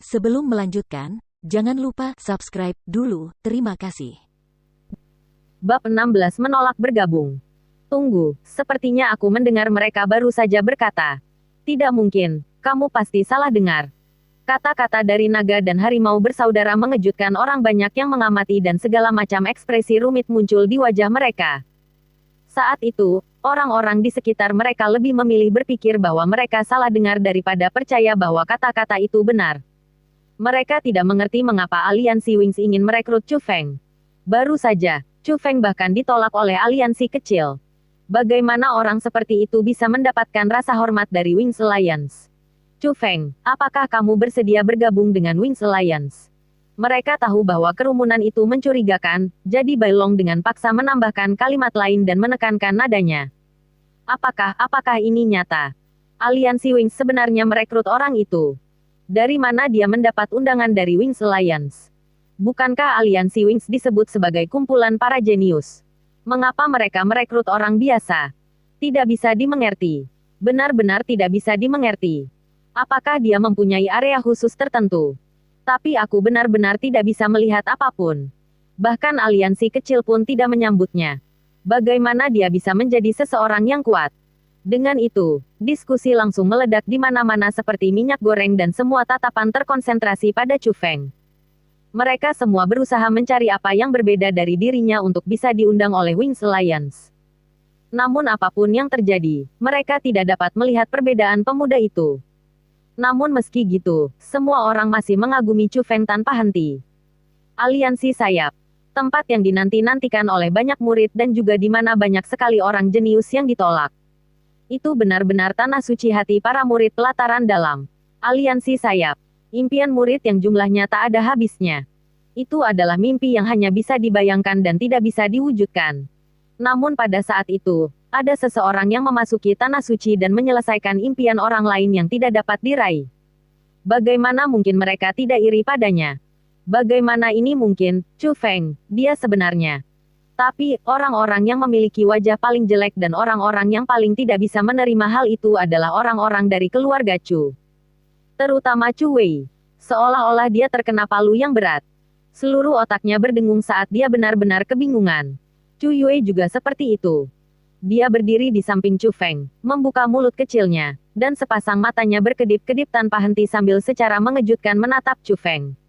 Sebelum melanjutkan, jangan lupa subscribe dulu. Terima kasih. Bab 16 menolak bergabung. Tunggu, sepertinya aku mendengar mereka baru saja berkata. Tidak mungkin, kamu pasti salah dengar. Kata-kata dari naga dan harimau bersaudara mengejutkan orang banyak yang mengamati dan segala macam ekspresi rumit muncul di wajah mereka. Saat itu, orang-orang di sekitar mereka lebih memilih berpikir bahwa mereka salah dengar daripada percaya bahwa kata-kata itu benar. Mereka tidak mengerti mengapa aliansi Wings ingin merekrut Chu Feng. Baru saja, Chu Feng bahkan ditolak oleh aliansi kecil. Bagaimana orang seperti itu bisa mendapatkan rasa hormat dari Wings Alliance? Chu Feng, apakah kamu bersedia bergabung dengan Wings Alliance? Mereka tahu bahwa kerumunan itu mencurigakan, jadi Bai Long dengan paksa menambahkan kalimat lain dan menekankan nadanya. Apakah ini nyata? Aliansi Wings sebenarnya merekrut orang itu. Dari mana dia mendapat undangan dari Wings Alliance? Bukankah aliansi Wings disebut sebagai kumpulan para jenius? Mengapa mereka merekrut orang biasa? Tidak bisa dimengerti. Benar-benar tidak bisa dimengerti. Apakah dia mempunyai area khusus tertentu? Tapi aku benar-benar tidak bisa melihat apapun. Bahkan aliansi kecil pun tidak menyambutnya. Bagaimana dia bisa menjadi seseorang yang kuat? Dengan itu, diskusi langsung meledak di mana-mana seperti minyak goreng dan semua tatapan terkonsentrasi pada Chu Feng. Mereka semua berusaha mencari apa yang berbeda dari dirinya untuk bisa diundang oleh Wings Alliance. Namun apapun yang terjadi, mereka tidak dapat melihat perbedaan pemuda itu. Namun meski gitu, semua orang masih mengagumi Chu Feng tanpa henti. Aliansi sayap. Tempat yang dinanti-nantikan oleh banyak murid dan juga di mana banyak sekali orang jenius yang ditolak. Itu benar-benar tanah suci hati para murid pelataran dalam. Aliansi sayap. Impian murid yang jumlahnya tak ada habisnya. Itu adalah mimpi yang hanya bisa dibayangkan dan tidak bisa diwujudkan. Namun pada saat itu, ada seseorang yang memasuki tanah suci dan menyelesaikan impian orang lain yang tidak dapat diraih. Bagaimana mungkin mereka tidak iri padanya? Bagaimana ini mungkin, Chu Feng, dia sebenarnya. Tapi, orang-orang yang memiliki wajah paling jelek dan orang-orang yang paling tidak bisa menerima hal itu adalah orang-orang dari keluarga Chu. Terutama Chu Wei. Seolah-olah dia terkena palu yang berat. Seluruh otaknya berdengung saat dia benar-benar kebingungan. Chu Yue juga seperti itu. Dia berdiri di samping Chu Feng, membuka mulut kecilnya, dan sepasang matanya berkedip-kedip tanpa henti sambil secara mengejutkan menatap Chu Feng.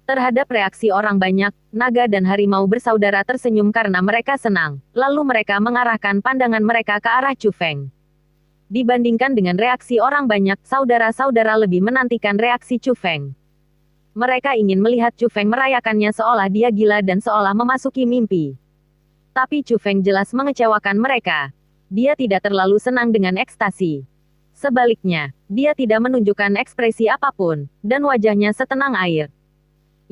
Terhadap reaksi orang banyak, naga dan harimau bersaudara tersenyum karena mereka senang, lalu mereka mengarahkan pandangan mereka ke arah Chu Feng. Dibandingkan dengan reaksi orang banyak, saudara-saudara lebih menantikan reaksi Chu Feng. Mereka ingin melihat Chu Feng merayakannya seolah dia gila dan seolah memasuki mimpi. Tapi Chu Feng jelas mengecewakan mereka. Dia tidak terlalu senang dengan ekstasi. Sebaliknya, dia tidak menunjukkan ekspresi apapun, dan wajahnya setenang air.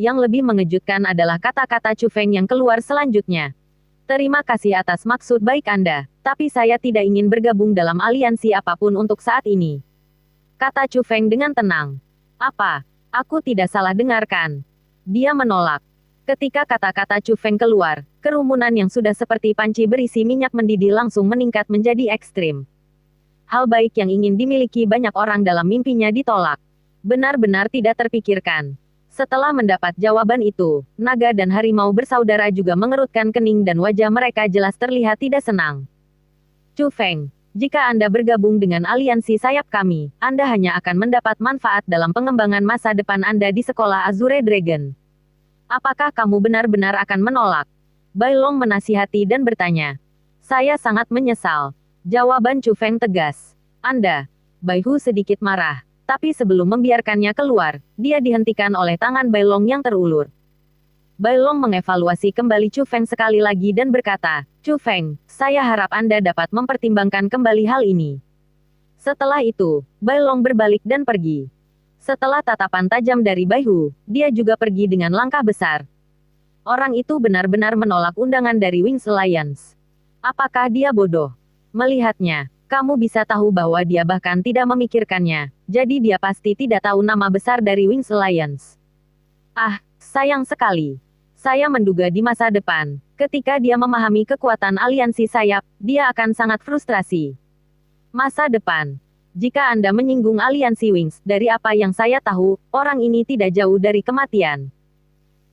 Yang lebih mengejutkan adalah kata-kata Chu Feng yang keluar selanjutnya. Terima kasih atas maksud baik Anda, tapi saya tidak ingin bergabung dalam aliansi apapun untuk saat ini. Kata Chu Feng dengan tenang. Apa? Aku tidak salah dengarkan. Dia menolak. Ketika kata-kata Chu Feng keluar, kerumunan yang sudah seperti panci berisi minyak mendidih langsung meningkat menjadi ekstrim. Hal baik yang ingin dimiliki banyak orang dalam mimpinya ditolak. Benar-benar tidak terpikirkan. Setelah mendapat jawaban itu, naga dan harimau bersaudara juga mengerutkan kening dan wajah mereka jelas terlihat tidak senang. Chu Feng, jika Anda bergabung dengan aliansi sayap kami, Anda hanya akan mendapat manfaat dalam pengembangan masa depan Anda di sekolah Azure Dragon. Apakah kamu benar-benar akan menolak? Bai Long menasihati dan bertanya. Saya sangat menyesal. Jawaban Chu Feng tegas. Anda. Bai Hu sedikit marah. Tapi sebelum membiarkannya keluar, dia dihentikan oleh tangan Bai Long yang terulur. Bai Long mengevaluasi kembali Chu Feng sekali lagi dan berkata, Chu Feng, saya harap Anda dapat mempertimbangkan kembali hal ini. Setelah itu, Bai Long berbalik dan pergi. Setelah tatapan tajam dari Bai Hu, dia juga pergi dengan langkah besar. Orang itu benar-benar menolak undangan dari Wings Alliance. Apakah dia bodoh? Melihatnya, kamu bisa tahu bahwa dia bahkan tidak memikirkannya, jadi dia pasti tidak tahu nama besar dari Wings Alliance. Ah, sayang sekali. Saya menduga di masa depan, ketika dia memahami kekuatan aliansi sayap, dia akan sangat frustrasi. Masa depan. Jika Anda menyinggung aliansi Wings, dari apa yang saya tahu, orang ini tidak jauh dari kematian.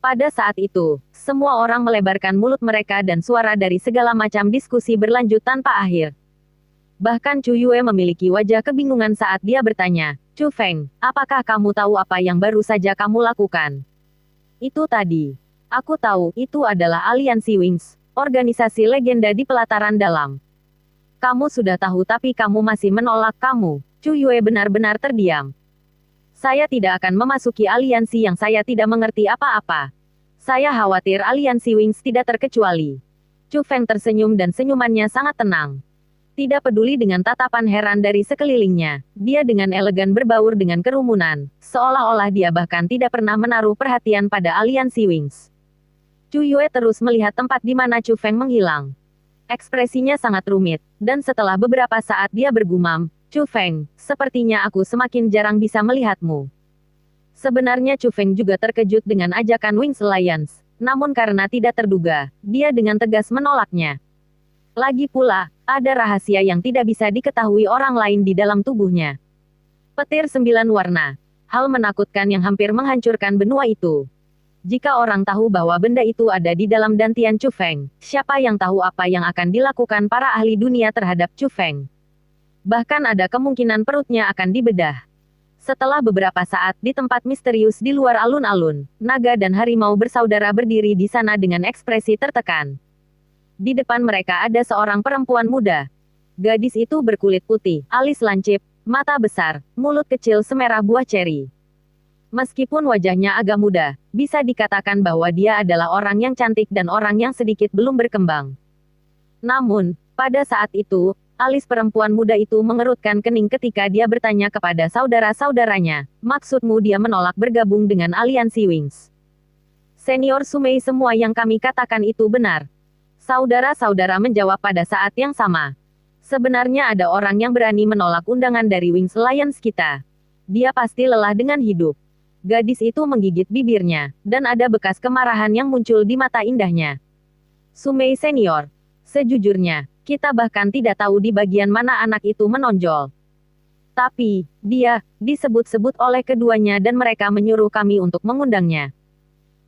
Pada saat itu, semua orang melebarkan mulut mereka dan suara dari segala macam diskusi berlanjut tanpa akhir. Bahkan Chu Yue memiliki wajah kebingungan saat dia bertanya, "Chu Feng, apakah kamu tahu apa yang baru saja kamu lakukan?" "Itu tadi. Aku tahu, itu adalah aliansi Wings, organisasi legenda di pelataran dalam." "Kamu sudah tahu tapi kamu masih menolak kamu." Chu Yue benar-benar terdiam. "Saya tidak akan memasuki aliansi yang saya tidak mengerti apa-apa. Saya khawatir aliansi Wings tidak terkecuali." Chu Feng tersenyum dan senyumannya sangat tenang. Tidak peduli dengan tatapan heran dari sekelilingnya, dia dengan elegan berbaur dengan kerumunan, seolah-olah dia bahkan tidak pernah menaruh perhatian pada aliansi Wings. Chu Yue terus melihat tempat di mana Chu Feng menghilang. Ekspresinya sangat rumit, dan setelah beberapa saat dia bergumam, "Chu Feng, sepertinya aku semakin jarang bisa melihatmu." Sebenarnya Chu Feng juga terkejut dengan ajakan Wings Alliance, namun karena tidak terduga, dia dengan tegas menolaknya. Lagi pula, ada rahasia yang tidak bisa diketahui orang lain di dalam tubuhnya. Petir 9 warna. Hal menakutkan yang hampir menghancurkan benua itu. Jika orang tahu bahwa benda itu ada di dalam dantian Chu Feng, siapa yang tahu apa yang akan dilakukan para ahli dunia terhadap Chu Feng? Bahkan ada kemungkinan perutnya akan dibedah. Setelah beberapa saat di tempat misterius di luar alun-alun, naga dan harimau bersaudara berdiri di sana dengan ekspresi tertekan. Di depan mereka ada seorang perempuan muda. Gadis itu berkulit putih, alis lancip, mata besar, mulut kecil semerah buah ceri. Meskipun wajahnya agak muda, bisa dikatakan bahwa dia adalah orang yang cantik dan orang yang sedikit belum berkembang. Namun, pada saat itu, alis perempuan muda itu mengerutkan kening ketika dia bertanya kepada saudara-saudaranya, "Maksudmu dia menolak bergabung dengan aliansi Wings?" "Senior Sumei, semua yang kami katakan itu benar." Saudara-saudara menjawab pada saat yang sama. "Sebenarnya ada orang yang berani menolak undangan dari Wings Alliance kita. Dia pasti lelah dengan hidup." Gadis itu menggigit bibirnya, dan ada bekas kemarahan yang muncul di mata indahnya. "Sumei Senior, sejujurnya, kita bahkan tidak tahu di bagian mana anak itu menonjol. Tapi, dia, disebut-sebut oleh keduanya dan mereka menyuruh kami untuk mengundangnya.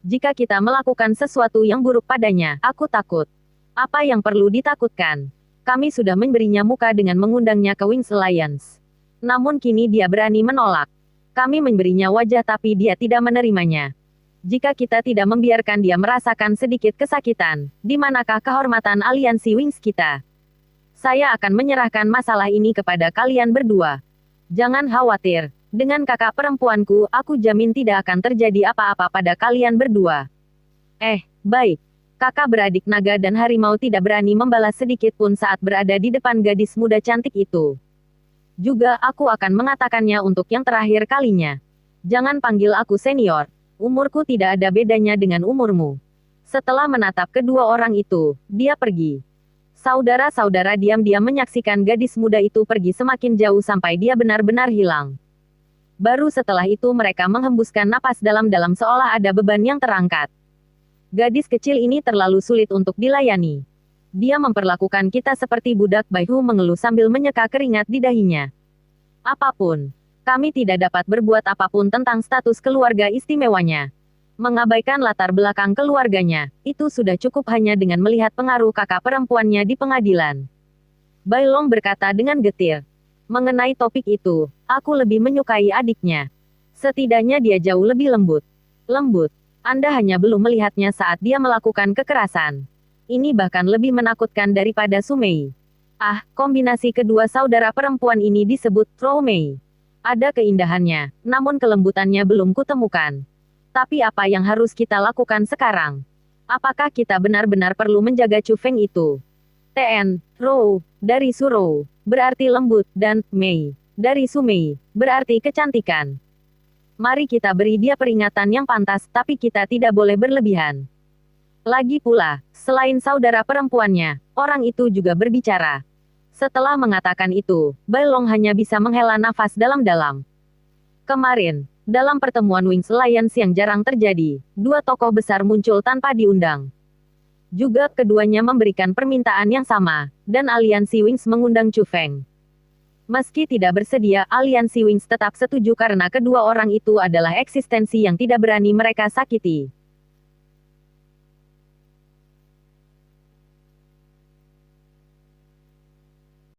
Jika kita melakukan sesuatu yang buruk padanya, aku takut." "Apa yang perlu ditakutkan? Kami sudah memberinya muka dengan mengundangnya ke Wings Alliance. Namun kini dia berani menolak. Kami memberinya wajah tapi dia tidak menerimanya. Jika kita tidak membiarkan dia merasakan sedikit kesakitan, di manakah kehormatan aliansi Wings kita? Saya akan menyerahkan masalah ini kepada kalian berdua. Jangan khawatir, dengan kakak perempuanku, aku jamin tidak akan terjadi apa-apa pada kalian berdua." Baik. Kakak beradik naga dan harimau tidak berani membalas sedikit pun saat berada di depan gadis muda cantik itu. "Juga aku akan mengatakannya untuk yang terakhir kalinya. Jangan panggil aku senior. Umurku tidak ada bedanya dengan umurmu." Setelah menatap kedua orang itu, dia pergi. Saudara-saudara diam-diam menyaksikan gadis muda itu pergi semakin jauh sampai dia benar-benar hilang. Baru setelah itu mereka menghembuskan napas dalam-dalam seolah ada beban yang terangkat. Gadis kecil ini terlalu sulit untuk dilayani. Dia memperlakukan kita seperti budak. Baihu mengeluh sambil menyeka keringat di dahinya. "Apapun. Kami tidak dapat berbuat apapun tentang status keluarga istimewanya. Mengabaikan latar belakang keluarganya, itu sudah cukup hanya dengan melihat pengaruh kakak perempuannya di pengadilan." Bai Long berkata dengan getir. "Mengenai topik itu, aku lebih menyukai adiknya. Setidaknya dia jauh lebih lembut." "Lembut? Anda hanya belum melihatnya saat dia melakukan kekerasan. Ini bahkan lebih menakutkan daripada Sumei." Kombinasi kedua saudara perempuan ini disebut Troumei. Ada keindahannya, namun kelembutannya belum kutemukan. Tapi apa yang harus kita lakukan sekarang? Apakah kita benar-benar perlu menjaga Chu Feng itu? Rou, dari Surou, berarti lembut, dan Mei, dari Sumei, berarti kecantikan. Mari kita beri dia peringatan yang pantas, tapi kita tidak boleh berlebihan. Lagi pula, selain saudara perempuannya, orang itu juga berbicara. Setelah mengatakan itu, Bai Long hanya bisa menghela nafas dalam-dalam. Kemarin, dalam pertemuan Wings Alliance yang jarang terjadi, dua tokoh besar muncul tanpa diundang. Juga keduanya memberikan permintaan yang sama, dan aliansi Wings mengundang Chu Feng. Meski tidak bersedia, aliansi Wings tetap setuju karena kedua orang itu adalah eksistensi yang tidak berani mereka sakiti.